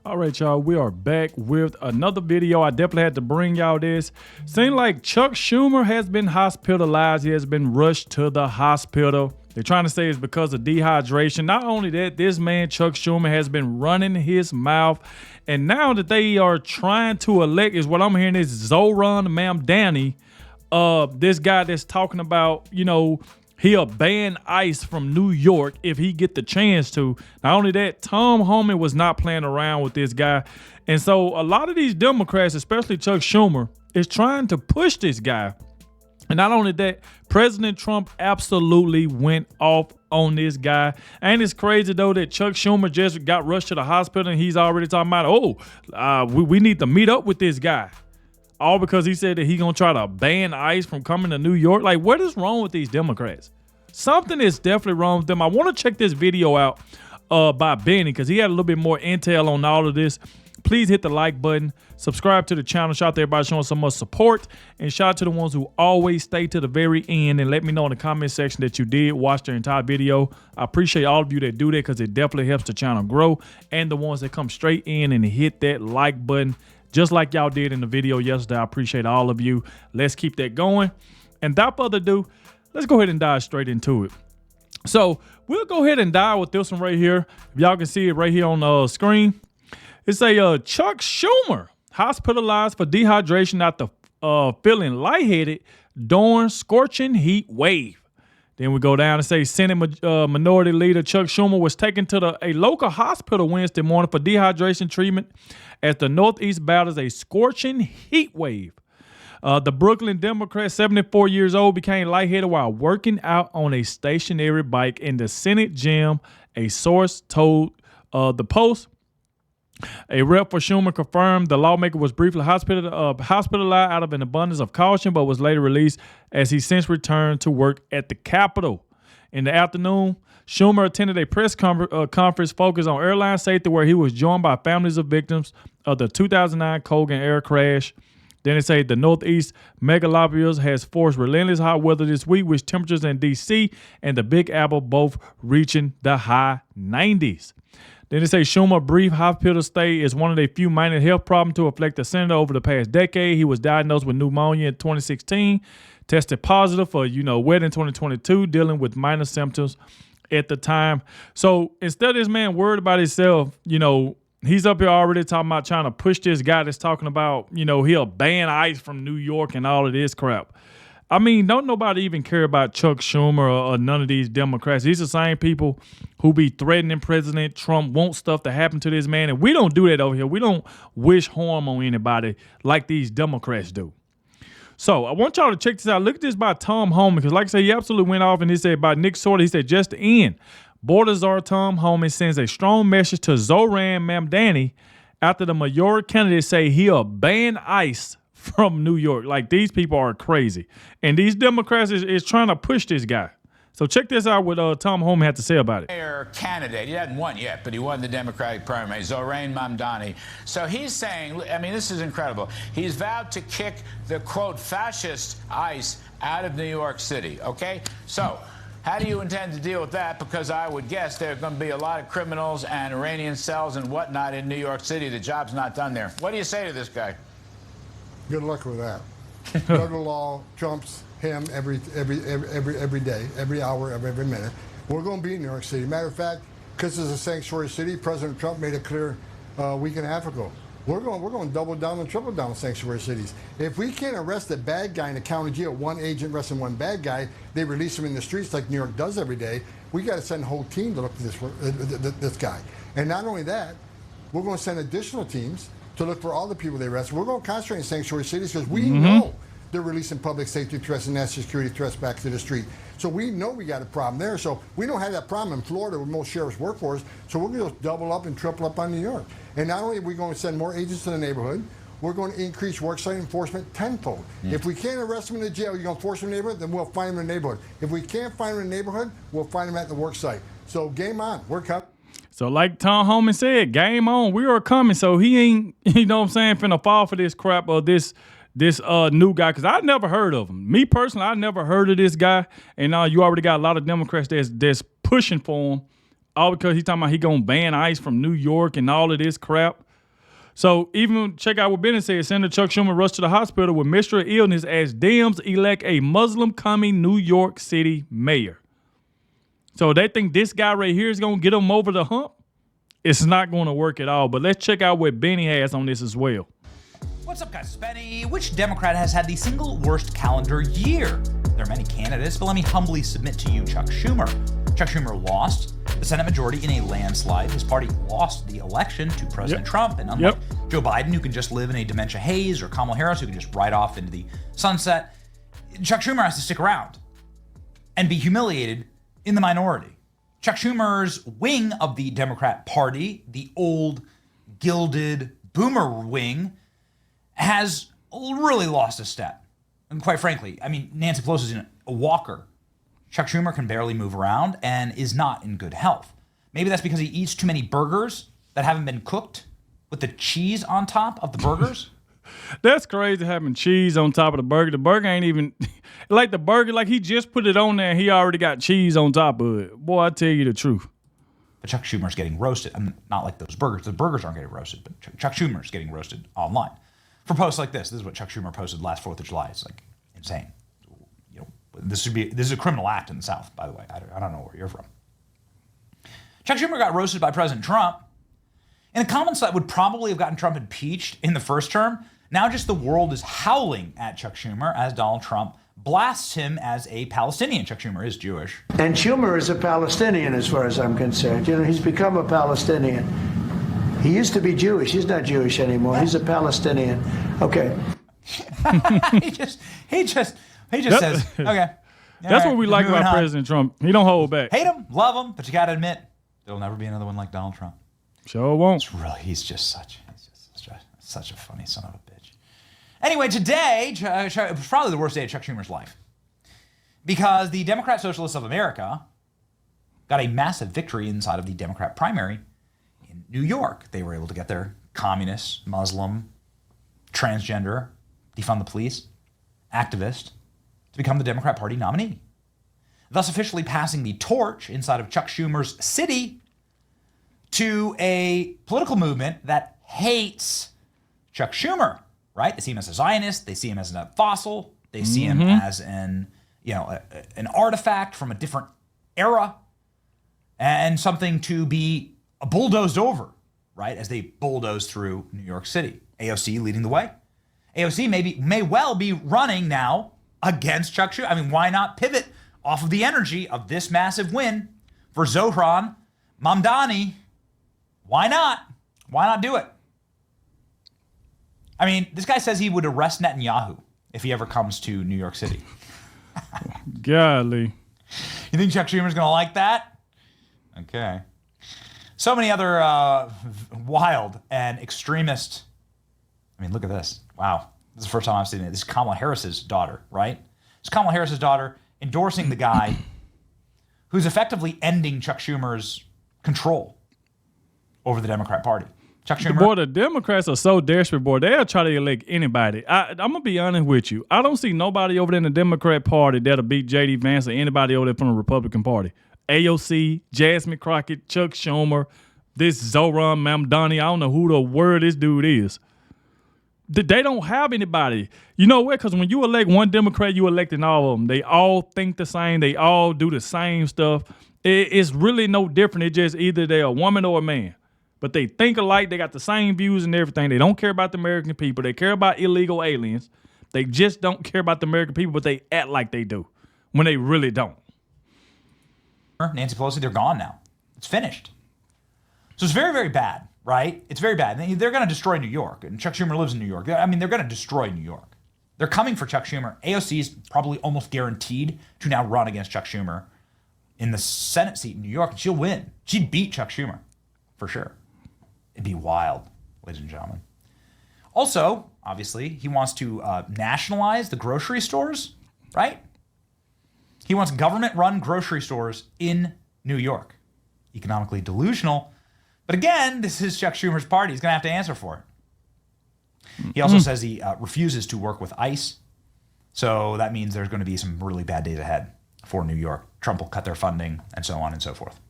All right, y'all, we are back with another video. I definitely had to bring y'all this. Seems like Chuck Schumer has been hospitalized. He has been rushed to the hospital. They're trying to say it's because of dehydration. Not only that, this man, Chuck Schumer, has been running his mouth. And now that they are trying to elect, is what I'm hearing, is Zoran Mamdani, this guy that's talking about, he'll ban ICE from New York if he get the chance to. Not only that, Tom Homan was not playing around with this guy. And so a lot of these Democrats, especially Chuck Schumer, is trying to push this guy. And not only that, President Trump absolutely went off on this guy. And it's crazy, though, that Chuck Schumer just got rushed to the hospital and he's already talking about, we need to meet up with this guy. All because he said that he's going to try to ban ICE from coming to New York. Like, what is wrong with these Democrats? Something is definitely wrong with them. I want to check this video out by Benny because he had a little bit more intel on all of this. Please hit the like button. Subscribe to the channel. Shout out to everybody showing so much support. And shout out to the ones who always stay to the very end and let me know in the comment section that you did watch the entire video. I appreciate all of you that do that because it definitely helps the channel grow. And the ones that come straight in and hit that like button, just like y'all did in the video yesterday. I appreciate all of you. Let's keep that going. And without further ado, let's go ahead and dive straight into it. So we'll go ahead and dive with this one right here. If y'all can see it right here on the screen. It's a Chuck Schumer hospitalized for dehydration after feeling lightheaded during scorching heat wave. Then we go down and say Senate Minority Leader Chuck Schumer was taken to a local hospital Wednesday morning for dehydration treatment as the Northeast battles a scorching heat wave. The Brooklyn Democrat, 74 years old, became lightheaded while working out on a stationary bike in the Senate gym, a source told the Post. A rep for Schumer confirmed the lawmaker was briefly hospitalized out of an abundance of caution, but was later released as he since returned to work at the Capitol. In the afternoon, Schumer attended a press conference focused on airline safety where he was joined by families of victims of the 2009 Colgan air crash. Then they say the Northeast megalopolis has forced relentless hot weather this week, with temperatures in D.C. and the Big Apple both reaching the high 90s. Then they say Schumer's brief hospital stay is one of the few minor health problems to afflict the senator over the past decade. He was diagnosed with pneumonia in 2016, tested positive for, wet in 2022, dealing with minor symptoms at the time. So instead of this man worried about himself, he's up here already talking about trying to push this guy that's talking about, he'll ban ICE from New York and all of this crap. I mean, don't nobody even care about Chuck Schumer or none of these Democrats. These are the same people who be threatening President Trump, want stuff to happen to this man. And we don't do that over here. We don't wish harm on anybody like these Democrats do. So I want y'all to check this out. Look at this by Tom Homan, because like I said, he absolutely went off, and he said by Nick Sorter, he said, just to end, border czar Tom Homan sends a strong message to Zoran Mamdani after the majority candidates say he'll ban ICE from New York. Like, these people are crazy. And these Democrats is trying to push this guy. So check this out what Tom Homan had to say about it. Mayor candidate, he hasn't won yet, but he won the Democratic primary, Zoran Mamdani. So he's saying, I mean, this is incredible. He's vowed to kick the, quote, fascist ICE out of New York City, okay? So how do you intend to deal with that? Because I would guess there are going to be a lot of criminals and Iranian cells and whatnot in New York City. The job's not done there. What do you say to this guy? Good luck with that. Federal law trumps him every day, every hour, every minute. We're going to be in New York City. Matter of fact, because it's a sanctuary city, President Trump made it clear a week and a half ago. We're going to double down and triple down on sanctuary cities. If we can't arrest a bad guy in the county jail, one agent arresting one bad guy, they release him in the streets like New York does every day. We got to send a whole team to look for this guy. And not only that, we're going to send additional teams to look for all the people they arrest. We're going to concentrate in sanctuary cities because we know they're releasing public safety threats and national security threats back to the street. So we know we got a problem there. So we don't have that problem in Florida where most sheriffs work for us. So we're going to double up and triple up on New York. And not only are we going to send more agents to the neighborhood, we're going to increase worksite enforcement tenfold. If we can't arrest them in the jail, you're going to force them in the neighborhood, then we'll find them in the neighborhood. If we can't find them in the neighborhood, we'll find them at the worksite. So game on. We're coming. So like Tom Homan said, game on. We are coming. So he ain't, finna fall for this crap or this new guy, because I never heard of him. Me personally, I never heard of this guy. And you already got a lot of Democrats that's pushing for him, all because he's talking about he gonna ban ICE from New York and all of this crap. So even check out what Bennett said. Senator Chuck Schumer rushed to the hospital with mystery illness as Dems elect a Muslim-coming New York City mayor. So they think this guy right here is going to get them over the hump? It's not going to work at all. But let's check out what Benny has on this as well. What's up, guys? It's Benny. Which Democrat has had the single worst calendar year? There are many candidates, but let me humbly submit to you Chuck Schumer. Chuck Schumer lost the Senate majority in a landslide. His party lost the election to President Trump. And unlike Joe Biden, who can just live in a dementia haze, or Kamala Harris, who can just ride off into the sunset, Chuck Schumer has to stick around and be humiliated in the minority. Chuck Schumer's wing of the Democrat Party, the old gilded boomer wing, has really lost a step. And quite frankly, I mean, Nancy Pelosi is in a walker. Chuck Schumer can barely move around and is not in good health. Maybe that's because he eats too many burgers that haven't been cooked with the cheese on top of the burgers. That's crazy, having cheese on top of the burger. The burger ain't even like the burger, like he just put it on there and he already got cheese on top of it. Boy, I tell you the truth. But Chuck Schumer's getting roasted. I'm not like those burgers. The burgers aren't getting roasted, but Chuck Schumer's getting roasted online for posts like this. This is what Chuck Schumer posted last 4th of July. It's like insane. You know, this is a criminal act in the South, by the way. I don't know where you're from. Chuck Schumer got roasted by President Trump in a comments that would probably have gotten Trump impeached in the first term. Now just the world is howling at Chuck Schumer as Donald Trump blasts him as a Palestinian. Chuck Schumer is Jewish. And Schumer is a Palestinian as far as I'm concerned. You know, he's become a Palestinian. He used to be Jewish. He's not Jewish anymore. He's a Palestinian. Okay. he just says, okay. That's what we like about President Trump. He don't hold back. Hate him, love him, but you got to admit, there'll never be another one like Donald Trump. Sure won't. He's just such a funny son of a bitch. Anyway, today was probably the worst day of Chuck Schumer's life because the Democrat Socialists of America got a massive victory inside of the Democrat primary in New York. They were able to get their communist, Muslim, transgender, defund the police, activist to become the Democrat Party nominee, thus officially passing the torch inside of Chuck Schumer's city to a political movement that hates Chuck Schumer, right? They see him as a Zionist. They see him as a fossil. They see him as an artifact from a different era and something to be bulldozed over, right? As they bulldoze through New York City. AOC leading the way. AOC may well be running now against Chuck Schumer. I mean, why not pivot off of the energy of this massive win for Zohran Mamdani? Why not? Why not do it? I mean, this guy says he would arrest Netanyahu if he ever comes to New York City. Golly. You think Chuck Schumer's going to like that? Okay. So many other wild and extremist. I mean, look at this. Wow. This is the first time I've seen it. This is Kamala Harris's daughter, right? It's Kamala Harris's daughter endorsing the guy who's effectively ending Chuck Schumer's control over the Democrat Party. Chuck Schumer. Boy, the Democrats are so desperate, boy. They'll try to elect anybody. I'm going to be honest with you. I don't see nobody over there in the Democrat Party that'll beat J.D. Vance or anybody over there from the Republican Party. AOC, Jasmine Crockett, Chuck Schumer, this Zohran Mamdani. I don't know who the word this dude is. They don't have anybody. You know what? Because when you elect one Democrat, you electing all of them. They all think the same. They all do the same stuff. It's really no different. It's just either they're a woman or a man. But they think alike. They got the same views and everything. They don't care about the American people. They care about illegal aliens. They just don't care about the American people, but they act like they do when they really don't. Nancy Pelosi, they're gone now. It's finished. So it's very, very bad, right? It's very bad. They're going to destroy New York, and Chuck Schumer lives in New York. I mean, they're going to destroy New York. They're coming for Chuck Schumer. AOC is probably almost guaranteed to now run against Chuck Schumer in the Senate seat in New York, and she'll win. She'd beat Chuck Schumer, for sure. It'd be wild, ladies and gentlemen. Also, obviously, he wants to nationalize the grocery stores, right? He wants government-run grocery stores in New York. Economically delusional. But again, this is Chuck Schumer's party. He's going to have to answer for it. He also says he refuses to work with ICE. So that means there's going to be some really bad days ahead for New York. Trump will cut their funding and so on and so forth.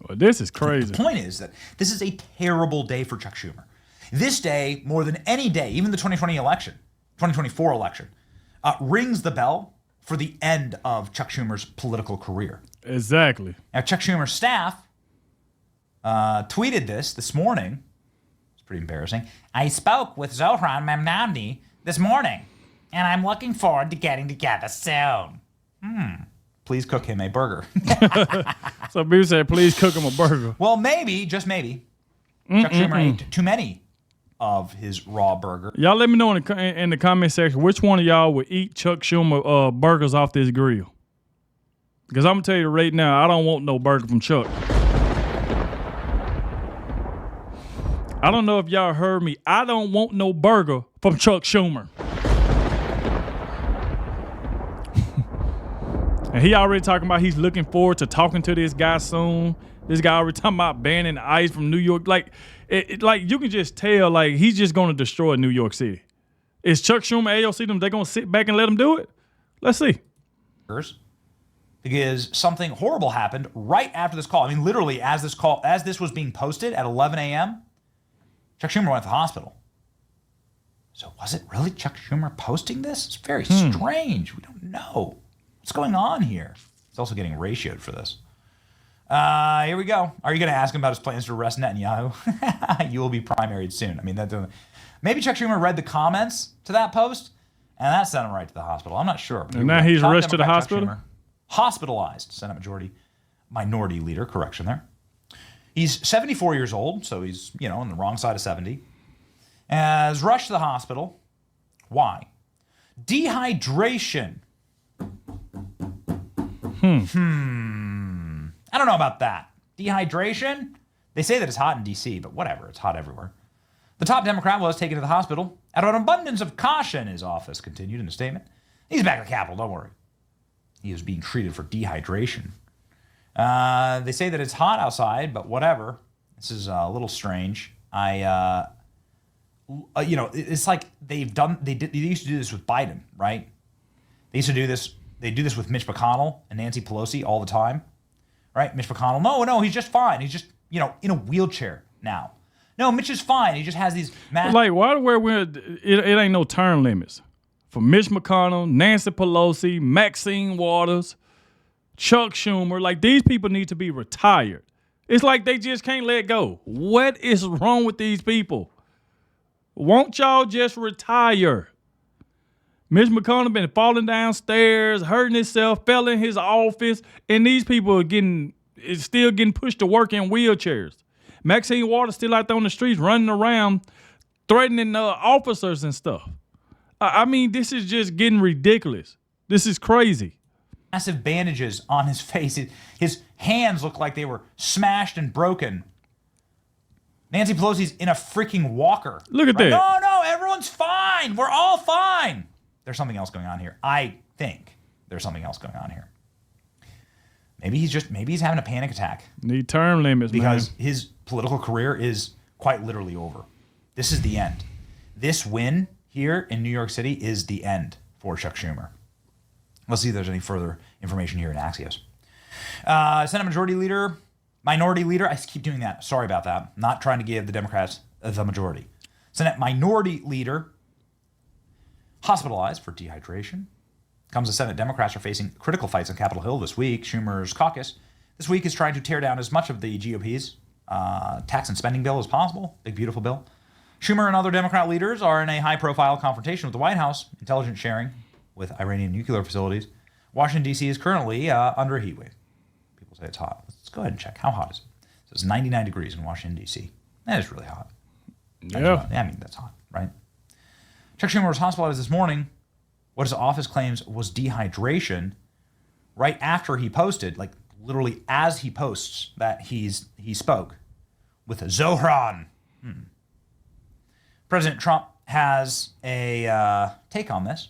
Well, this is crazy. The point is that this is a terrible day for Chuck Schumer. This day, more than any day, even the 2024 election, rings the bell for the end of Chuck Schumer's political career. Exactly. Now, Chuck Schumer's staff tweeted this morning. It's pretty embarrassing. I spoke with Zohran Mamdani this morning, and I'm looking forward to getting together soon. Please cook him a burger. So people said, please cook him a burger. Well, maybe, just maybe, Chuck Schumer ate too many of his raw burger. Y'all let me know in the comment section which one of y'all would eat Chuck Schumer burgers off this grill. Because I'm going to tell you right now, I don't want no burger from Chuck. I don't know if y'all heard me. I don't want no burger from Chuck Schumer. And he already talking about he's looking forward to talking to this guy soon. This guy already talking about banning ICE from New York. Like, like you can just tell, like, he's just going to destroy New York City. Is Chuck Schumer, AOC, them, they going to sit back and let him do it? Let's see. Because something horrible happened right after this call. I mean, literally, as this was being posted at 11 a.m., Chuck Schumer went to the hospital. So was it really Chuck Schumer posting this? It's very strange. We don't know. What's going on here? He's also getting ratioed for this. Here we go. Are you going to ask him about his plans to arrest Netanyahu? You will be primaried soon. I mean, maybe Chuck Schumer read the comments to that post, and that sent him right to the hospital. I'm not sure. And now he's rushed to the hospital? Schumer, hospitalized. Senate Minority Leader, correction there. He's 74 years old, so he's, on the wrong side of 70. Has rushed to the hospital. Why? Dehydration. I don't know about that. Dehydration? They say that it's hot in D.C., but whatever. It's hot everywhere. The top Democrat was taken to the hospital out of an abundance of caution, his office continued in a statement. He's back at the Capitol, don't worry. He is being treated for dehydration. They say that it's hot outside, but whatever. This is a little strange. It's like they used to do this with Biden, right? They used to do this. They do this with Mitch McConnell and Nancy Pelosi all the time, right? Mitch McConnell, no, he's just fine. He's just, in a wheelchair now. No, Mitch is fine. He just has these massive... Like, it ain't no term limits. For Mitch McConnell, Nancy Pelosi, Maxine Waters, Chuck Schumer, like, these people need to be retired. It's like they just can't let go. What is wrong with these people? Won't y'all just retire? Mitch McConnell been falling downstairs, hurting himself, fell in his office, and these people are still getting pushed to work in wheelchairs. Maxine Waters still out there on the streets running around, threatening officers and stuff. I mean, this is just getting ridiculous. This is crazy. Massive bandages on his face. His hands look like they were smashed and broken. Nancy Pelosi's in a freaking walker. Look at that. No, everyone's fine. We're all fine. There's something else going on here. I think there's something else going on here. Maybe he's having a panic attack. Need term limits, because man. His political career is quite literally over. This is the end. This win here in New York City is the end for Chuck Schumer. Let's see if there's any further information here in Axios. Senate Minority Leader, I keep doing that. Sorry about that. I'm not trying to give the Democrats the majority. Senate Minority Leader hospitalized for dehydration. Comes the Senate Democrats are facing critical fights on Capitol Hill this week. Schumer's caucus this week is trying to tear down as much of the GOP's tax and spending bill as possible. Big, beautiful bill. Schumer and other Democrat leaders are in a high-profile confrontation with the White House, intelligence sharing with Iranian nuclear facilities. Washington, D.C. is currently under a heat wave. People say it's hot. Let's go ahead and check. How hot is it? So it's 99 degrees in Washington, D.C. That is really hot. Yeah. I mean, that's hot, right? Chuck Schumer was hospitalized this morning. What his office claims was dehydration right after he posted, like literally as he posts that he spoke with Zohran. President Trump has a take on this.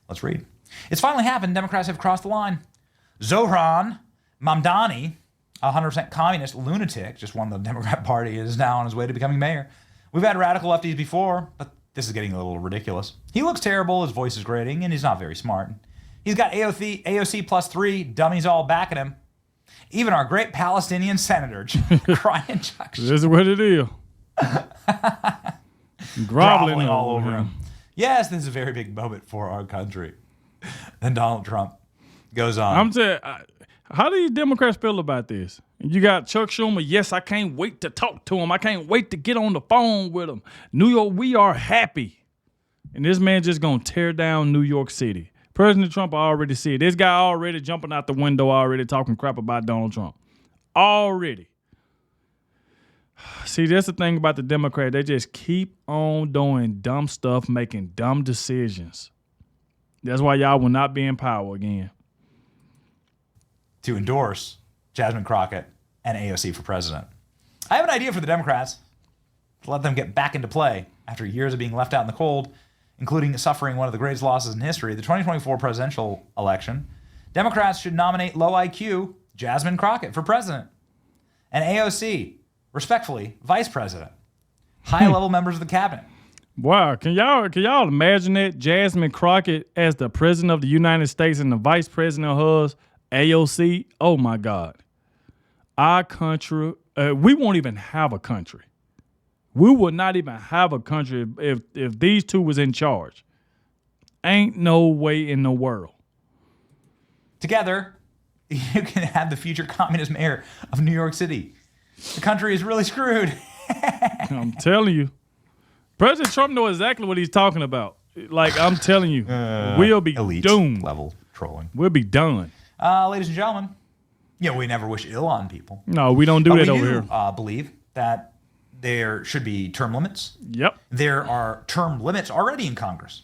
Let's read. It's finally happened. Democrats have crossed the line. Zohran Mamdani, a 100% communist lunatic, just won the Democrat Party, is now on his way to becoming mayor. We've had radical lefties before, but this is getting a little ridiculous. He looks terrible, his voice is grating, and he's not very smart. He's got AOC plus 3 dummies all backing him. Even our great Palestinian senator crying Chuck. This is what it is. Groveling all over over him. Yes, this is a very big moment for our country. And Donald Trump goes on. I'm saying, how do you Democrats feel about this? You got Chuck Schumer. Yes, I can't wait to talk to him. I can't wait to get on the phone with him. New York, we are happy. And this man just going to tear down New York City. President Trump already see it. This guy already jumping out the window, already talking crap about Donald Trump. Already. See, that's the thing about the Democrats. They just keep on doing dumb stuff, making dumb decisions. That's why y'all will not be in power again. To endorse Jasmine Crockett and AOC for president. I have an idea for the Democrats to let them get back into play after years of being left out in the cold, including suffering one of the greatest losses in history, the 2024 presidential election. Democrats should nominate low IQ Jasmine Crockett for president and AOC, respectfully, vice president. High-level members of the cabinet. Wow, can y'all imagine that? Jasmine Crockett as the president of the United States and the vice president of hers, AOC? Oh my God. Our country, we won't even have a country. We would not even have a country if these two was in charge. Ain't no way in the world. Together, you can have the future communist mayor of New York City. The country is really screwed. I'm telling you. President Trump knows exactly what he's talking about. Like, I'm telling you, we'll be Elite doomed. level trolling. We'll be done. Ladies and gentlemen, we never wish ill on people. No, we don't do that over here. We believe that there should be term limits. Yep. There are term limits already in Congress.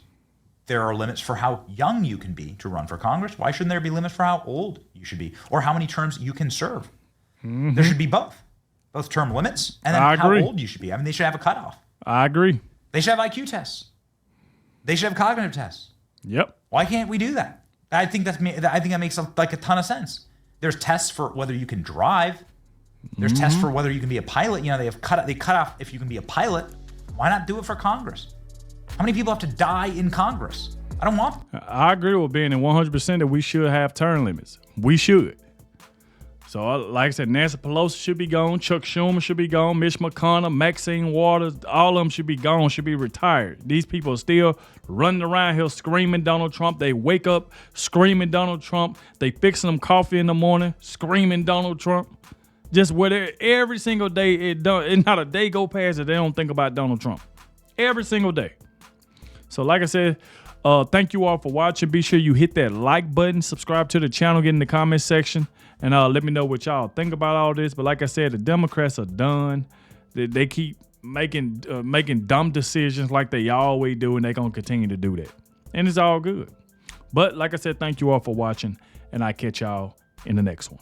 There are limits for how young you can be to run for Congress. Why shouldn't there be limits for how old you should be or how many terms you can serve? Mm-hmm. There should be both term limits and then how old you should be. I mean, they should have a cutoff. I agree. They should have IQ tests. They should have cognitive tests. Yep. Why can't we do that? I think that makes like a ton of sense. There's tests for whether you can drive. There's tests for whether you can be a pilot. They cut off if you can be a pilot. Why not do it for Congress? How many people have to die in Congress? I don't want. I agree with being in 100% that we should have term limits. We should. So, like I said, Nancy Pelosi should be gone. Chuck Schumer should be gone. Mitch McConnell, Maxine Waters, all of them should be gone, should be retired. These people are still running around here screaming Donald Trump. They wake up screaming Donald Trump. They fixing them coffee in the morning screaming Donald Trump. Just where every single day, not a day go past that they don't think about Donald Trump. Every single day. So, like I said, thank you all for watching. Be sure you hit that like button, subscribe to the channel, get in the comment section, and let me know what y'all think about all this. But like I said, the Democrats are done. They keep making dumb decisions like they always do, and they're going to continue to do that. And it's all good. But like I said, thank you all for watching, and I'll catch y'all in the next one.